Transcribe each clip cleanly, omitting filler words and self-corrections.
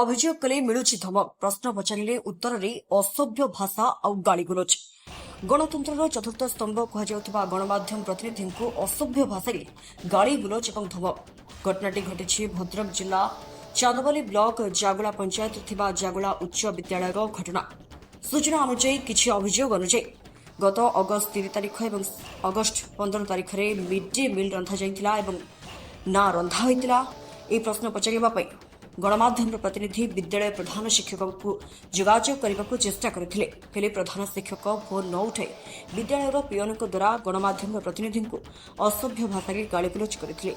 ଅଭିଯୋଗ କଲେ ମିଳୁଛି ଧମକ। ପ୍ରଶ୍ନ ପଚାରିଲେ ଉତ୍ତରରେ ଅସଭ୍ୟ ଭାଷା ଆଉ ଗାଳିଗୁଲଜ। ଗଣତନ୍ତ୍ରର ଚତୁର୍ଥ ସ୍ତମ୍ଭ କୁହାଯାଉଥିବା ଗଣମାଧ୍ୟମ ପ୍ରତିନିଧିଙ୍କୁ ଅସଭ୍ୟ ଭାଷାରେ ଗାଳିଗୁଲଜ ଏବଂ ଧମକ। ଘଟଣାଟି ଘଟିଛି ଭଦ୍ରକ ଜିଲ୍ଲା ଚାନ୍ଦବାଲି ବ୍ଲକ ଜାଗୁଳା ପଞ୍ଚାୟତରେ ଥିବା ଜାଗୁଳା ଉଚ୍ଚ ବିଦ୍ୟାଳୟର ଘଟଣା। ସୂଚନା ଅନୁଯାୟୀ କିଛି ଅଭିଯୋଗ ଅନୁଯାୟୀ ଗତ ଅଗଷ୍ଟ 3 ତାରିଖ ଏବଂ ଅଗଷ୍ଟ 15 ତାରିଖରେ ମିଡ୍ ଡେ ମିଲ୍ ରନ୍ଧାଯାଇଥିଲା ଏବଂ ନା ରନ୍ଧା ହୋଇଥିଲା। ଏହି ପ୍ରଶ୍ନ ପଚାରିବା ପାଇଁ ଗଣମାଧ୍ୟମର ପ୍ରତିନିଧି ବିଦ୍ୟାଳୟ ପ୍ରଧାନ ଶିକ୍ଷକଙ୍କୁ ଯୋଗାଯୋଗ କରିବାକୁ ଚେଷ୍ଟା କରିଥିଲେ, ହେଲେ ପ୍ରଧାନ ଶିକ୍ଷକ ଫୋନ୍ ନ ଉଠାଇ ବିଦ୍ୟାଳୟର ପିଅନଙ୍କ ଦ୍ୱାରା ଗଣମାଧ୍ୟମର ପ୍ରତିନିଧିଙ୍କୁ ଅସଭ୍ୟ ଭାଷାରେ ଗାଳିଗୁଲଜ କରିଥିଲେ।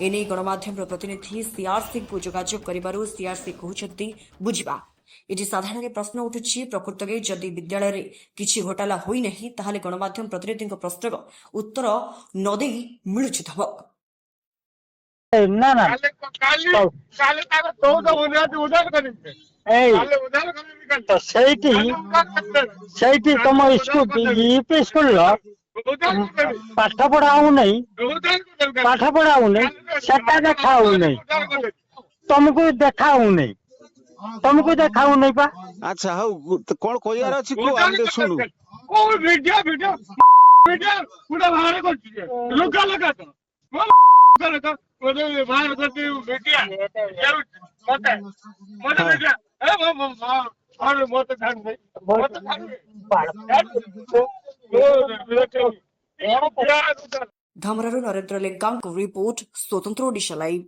ଏନେଇ ଗଣମାଧ୍ୟମର ପ୍ରତିନିଧି ସିଆର୍ସିଙ୍କୁ ଯୋଗାଯୋଗ କରିବାରୁ ସିଆର୍ସି କହୁଛନ୍ତି ବୁଝିବା। ଏଠି ସାଧାରଣରେ ପ୍ରଶ୍ନ ଉଠୁଛି, ପ୍ରକୃତରେ ଯଦି ବିଦ୍ୟାଳୟରେ କିଛି ଘୋଟାଲା ହୋଇନାହିଁ ତାହେଲେ ଗଣମାଧ୍ୟମ ପ୍ରତିନିଧିଙ୍କ ପ୍ରଶ୍ନର ଉତ୍ତର ନ ଦେଇ ମିଳୁଛି ଧମକ। ନା ନା ତ ସେଇଠି ତମ ୟୁପି ସ୍କୁଲର ପାଠ ପଢା ହଉନାହିଁ, ସେଟା ଦେଖା ହଉନାହିଁ, ତମକୁ ଦେଖା ହଉନାହିଁ ପା। ଆଚ୍ଛା ହଉ, କଣ କହିବାର ଅଛି କୁହ, ଆମେ ଟିକେ ଶୁଣୁ। ଧାମରାରୁ ନରେନ୍ଦ୍ର ଲେଙ୍କାଙ୍କ ରିପୋର୍ଟ, ସ୍ୱତନ୍ତ୍ର ଓଡ଼ିଶା ଲାଇଭ୍।